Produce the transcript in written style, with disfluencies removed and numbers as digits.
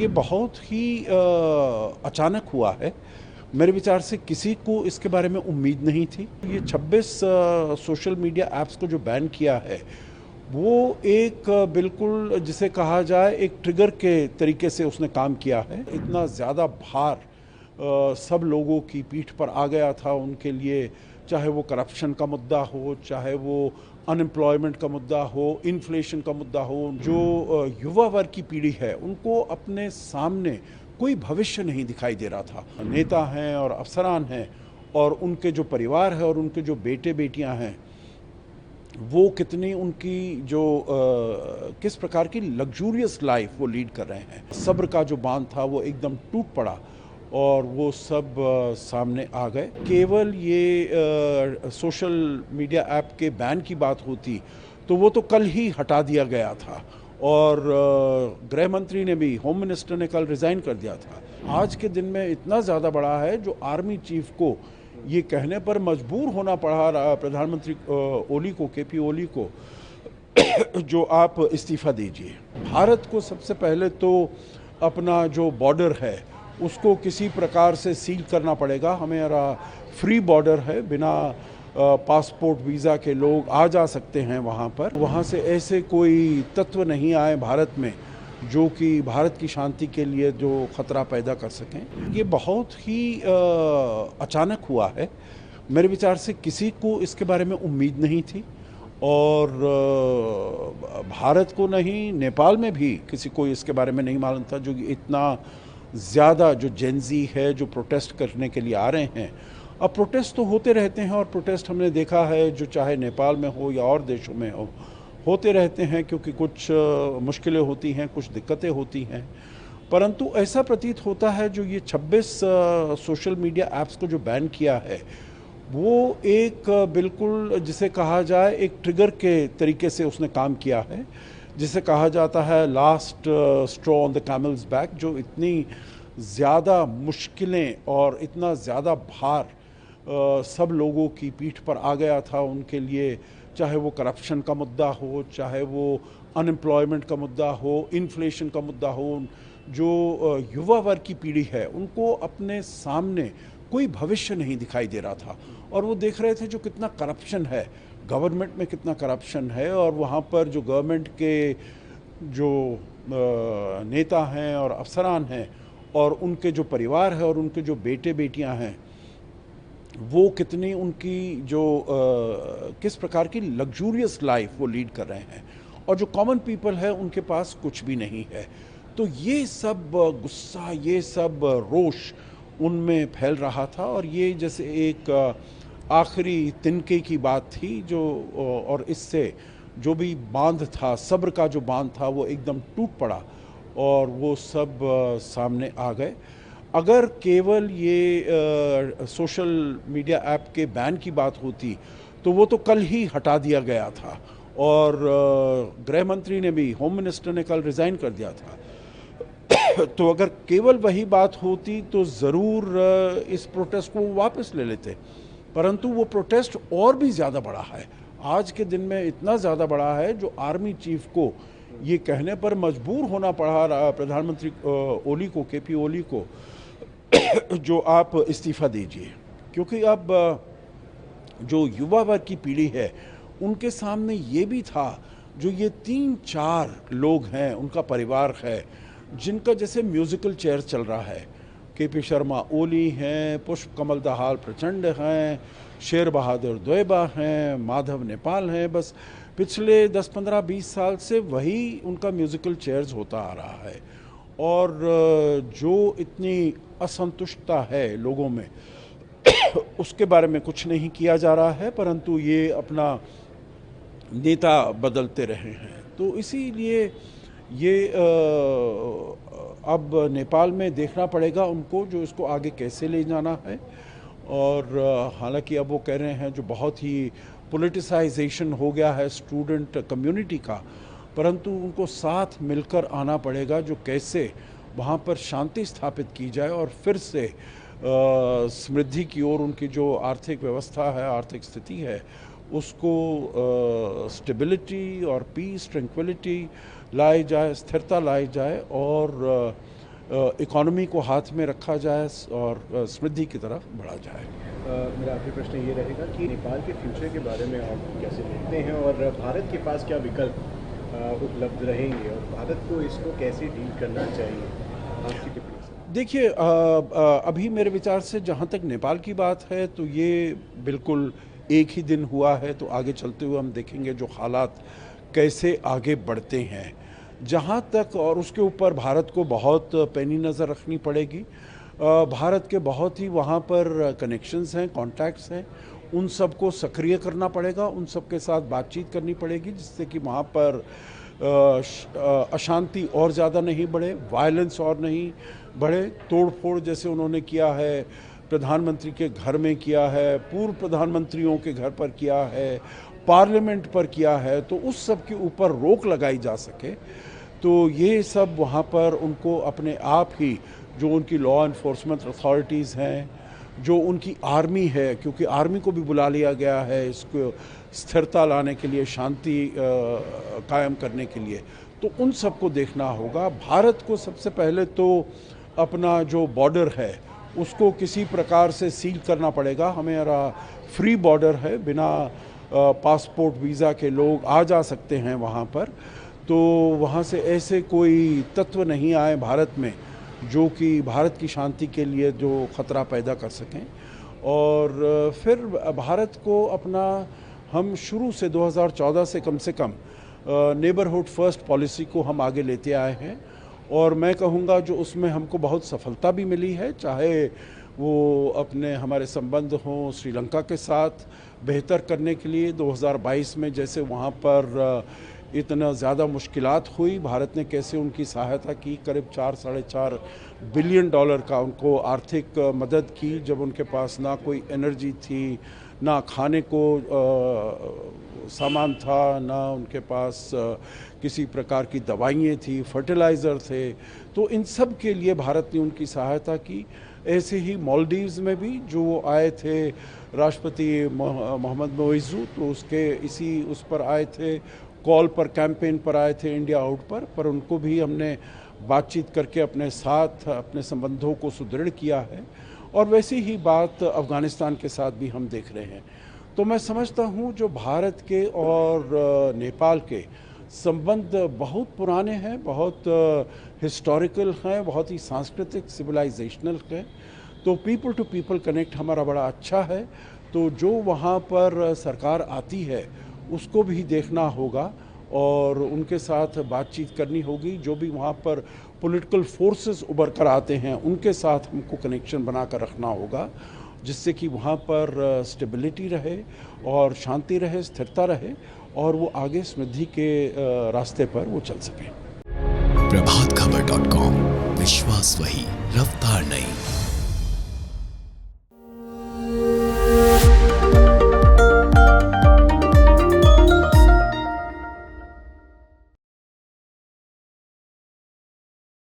ये बहुत ही अचानक हुआ है। मेरे विचार से किसी को इसके बारे में उम्मीद नहीं थी। ये 26 सोशल मीडिया ऐप्स को जो बैन किया है, वो एक बिल्कुल जिसे कहा जाए एक ट्रिगर के तरीके से उसने काम किया है। इतना ज़्यादा भार सब लोगों की पीठ पर आ गया था उनके लिए, चाहे वो करप्शन का मुद्दा हो, चाहे वो अनएम्प्लॉयमेंट का मुद्दा हो, इन्फ्लेशन का मुद्दा हो। जो युवा वर्ग की पीढ़ी है, उनको अपने सामने कोई भविष्य नहीं दिखाई दे रहा था। नेता हैं और अफसरान हैं और उनके जो परिवार है और उनके जो बेटे बेटियां हैं, वो कितनी उनकी जो किस प्रकार की लग्जूरियस लाइफ वो लीड कर रहे हैं। सब्र का जो बांध था वो एकदम टूट पड़ा और वो सब सामने आ गए। केवल ये सोशल मीडिया ऐप के बैन की बात होती तो वो तो कल ही हटा दिया गया था और गृह मंत्री ने भी, होम मिनिस्टर ने कल रिज़ाइन कर दिया था। आज के दिन में इतना ज़्यादा बड़ा है जो आर्मी चीफ को ये कहने पर मजबूर होना पड़ा प्रधानमंत्री ओली को, केपी ओली को, जो आप इस्तीफ़ा दीजिए। भारत को सबसे पहले तो अपना जो बॉर्डर है उसको किसी प्रकार से सील करना पड़ेगा। हमारा फ्री बॉर्डर है, बिना पासपोर्ट वीज़ा के लोग आ जा सकते हैं वहाँ पर। वहाँ से ऐसे कोई तत्व नहीं आए भारत में जो कि भारत की शांति के लिए जो ख़तरा पैदा कर सकें। ये बहुत ही अचानक हुआ है। मेरे विचार से किसी को इसके बारे में उम्मीद नहीं थी और भारत को नहीं, नेपाल में भी किसी को इसके बारे में नहीं मालूम था। जो इतना ज़्यादा जो जेनजी है जो प्रोटेस्ट करने के लिए आ रहे हैं, अब प्रोटेस्ट तो होते रहते हैं और प्रोटेस्ट हमने देखा है जो चाहे नेपाल में हो या और देशों में हो, होते रहते हैं क्योंकि कुछ मुश्किलें होती हैं, कुछ दिक्कतें होती हैं। परंतु ऐसा प्रतीत होता है जो ये 26 सोशल मीडिया ऐप्स को जो बैन किया है, वो एक बिल्कुल जिसे कहा जाए एक ट्रिगर के तरीके से उसने काम किया है, जिसे कहा जाता है last straw on the camel's back. जो इतनी ज़्यादा मुश्किलें और इतना ज़्यादा भार सब लोगों की पीठ पर आ गया था उनके लिए, चाहे वो करप्शन का मुद्दा हो, चाहे वो अनएम्प्लॉयमेंट का मुद्दा हो, इन्फ्लेशन का मुद्दा हो। जो युवा वर्ग की पीढ़ी है, उनको अपने सामने कोई भविष्य नहीं दिखाई दे रहा था और वो देख रहे थे जो कितना करप्शन है, गवर्नमेंट में कितना करप्शन है और वहाँ पर जो गवर्नमेंट के जो नेता हैं और अफसरान हैं और उनके जो परिवार है और उनके जो बेटे बेटियां हैं, वो कितनी उनकी जो किस प्रकार की लग्जूरियस लाइफ वो लीड कर रहे हैं और जो कॉमन पीपल है उनके पास कुछ भी नहीं है। तो ये सब गुस्सा, ये सब रोष उनमें फैल रहा था और ये जैसे एक आखिरी तिनके की बात थी जो, और इससे जो भी बांध था, सब्र का जो बांध था वो एकदम टूट पड़ा और वो सब सामने आ गए। अगर केवल ये सोशल मीडिया ऐप के बैन की बात होती तो वो तो कल ही हटा दिया गया था और गृह मंत्री ने भी, होम मिनिस्टर ने कल रिज़ाइन कर दिया था। तो अगर केवल वही बात होती तो ज़रूर इस प्रोटेस्ट को वापस ले लेते, परंतु वो प्रोटेस्ट और भी ज़्यादा बड़ा है। आज के दिन में इतना ज़्यादा बड़ा है जो आर्मी चीफ को ये कहने पर मजबूर होना पड़ा प्रधानमंत्री ओली को, केपी ओली को, जो आप इस्तीफ़ा दीजिए। क्योंकि अब जो युवा वर्ग की पीढ़ी है उनके सामने ये भी था, जो ये 3-4 लोग हैं, उनका परिवार है, जिनका जैसे म्यूज़िकल चेयर चल रहा है। केपी शर्मा ओली हैं, पुष्प कमल दाहाल प्रचंड हैं, शेर बहादुर द्वेबा हैं, माधव नेपाल हैं। बस पिछले 10, 15, 20 साल से वही उनका म्यूज़िकल चेयर्स होता आ रहा है और जो इतनी असंतुष्टता है लोगों में उसके बारे में कुछ नहीं किया जा रहा है, परंतु ये अपना नेता बदलते रहे हैं। तो इसीलिए ये अब नेपाल में देखना पड़ेगा उनको जो इसको आगे कैसे ले जाना है। और हालांकि अब वो कह रहे हैं जो बहुत ही पॉलिटिसाइजेशन हो गया है स्टूडेंट कम्युनिटी का, परंतु उनको साथ मिलकर आना पड़ेगा जो कैसे वहाँ पर शांति स्थापित की जाए और फिर से समृद्धि की ओर उनकी जो आर्थिक व्यवस्था है, आर्थिक स्थिति है, उसको स्टेबिलिटी और पीस, ट्रैंक्विलिटी लाई जाए, स्थिरता लाई जाए और इकोनॉमी को हाथ में रखा जाए और समृद्धि की तरफ बढ़ा जाए। मेरा आखिरी प्रश्न ये रहेगा कि नेपाल के फ्यूचर के बारे में आप कैसे देखते हैं और भारत के पास क्या विकल्प उपलब्ध रहेंगे और भारत को इसको कैसे डील करना चाहिए, आपकी टिप्पणी से? देखिए, अभी मेरे विचार से जहाँ तक नेपाल की बात है तो ये बिल्कुल एक ही दिन हुआ है, तो आगे चलते हुए हम देखेंगे जो हालात कैसे आगे बढ़ते हैं। जहाँ तक और उसके ऊपर भारत को बहुत पैनी नज़र रखनी पड़ेगी। भारत के बहुत ही वहाँ पर कनेक्शंस हैं, कॉन्टैक्ट्स हैं, उन सब को सक्रिय करना पड़ेगा, उन सब के साथ बातचीत करनी पड़ेगी जिससे कि वहाँ पर अशांति और ज़्यादा नहीं बढ़े, वायलेंस और नहीं बढ़े। तोड़-फोड़ जैसे उन्होंने किया है, प्रधानमंत्री के घर में किया है, पूर्व प्रधानमंत्रियों के घर पर किया है, पार्लियामेंट पर किया है, तो उस सब के ऊपर रोक लगाई जा सके। तो ये सब वहाँ पर उनको अपने आप ही जो उनकी लॉ एनफोर्समेंट अथॉरिटीज़ हैं, जो उनकी आर्मी है, क्योंकि आर्मी को भी बुला लिया गया है इसको स्थिरता लाने के लिए, शांति कायम करने के लिए, तो उन सबको देखना होगा। भारत को सबसे पहले तो अपना जो बॉर्डर है उसको किसी प्रकार से सील करना पड़ेगा। हमारा फ्री बॉर्डर है, बिना पासपोर्ट वीज़ा के लोग आ जा सकते हैं वहाँ पर, तो वहाँ से ऐसे कोई तत्व नहीं आए भारत में जो कि भारत की शांति के लिए जो ख़तरा पैदा कर सकें। और फिर भारत को अपना, हम शुरू से 2014 से कम नेबरहुड फर्स्ट पॉलिसी को हम आगे लेते आए हैं और मैं कहूँगा जो उसमें हमको बहुत सफलता भी मिली है, चाहे वो अपने हमारे संबंध हों श्रीलंका के साथ बेहतर करने के लिए 2022 में जैसे वहाँ पर इतना ज़्यादा मुश्किलात हुई, भारत ने कैसे उनकी सहायता की, करीब 4-4.5 बिलियन डॉलर का उनको आर्थिक मदद की जब उनके पास ना कोई एनर्जी थी, ना खाने को सामान था, ना उनके पास किसी प्रकार की दवाइयाँ थी, फर्टिलाइज़र थे, तो इन सब के लिए भारत ने उनकी सहायता की। ऐसे ही मालदीव्स में भी जो आए थे राष्ट्रपति मोहम्मद मोइज़ू, तो उसके इसी उस पर आए थे, कॉल पर, कैंपेन पर आए थे इंडिया आउट पर उनको भी हमने बातचीत करके अपने साथ अपने संबंधों को सुदृढ़ किया है। और वैसी ही बात अफ़गानिस्तान के साथ भी हम देख रहे हैं। तो मैं समझता हूँ जो भारत के और नेपाल के संबंध बहुत पुराने हैं, बहुत हिस्टोरिकल हैं, बहुत ही सांस्कृतिक सिविलाइजेशनल हैं, तो पीपल टू पीपल कनेक्ट हमारा बड़ा अच्छा है। तो जो वहाँ पर सरकार आती है उसको भी देखना होगा और उनके साथ बातचीत करनी होगी। जो भी वहाँ पर पॉलिटिकल फोर्सेस उभर कर आते हैं उनके साथ हमको कनेक्शन बना कर रखना होगा जिससे कि वहाँ पर स्टेबिलिटी रहे और शांति रहे, स्थिरता रहे और वो आगे समृद्धि के रास्ते पर वो चल सकें। प्रभातखबर.com, विश्वास वही, रफ्तार नहीं।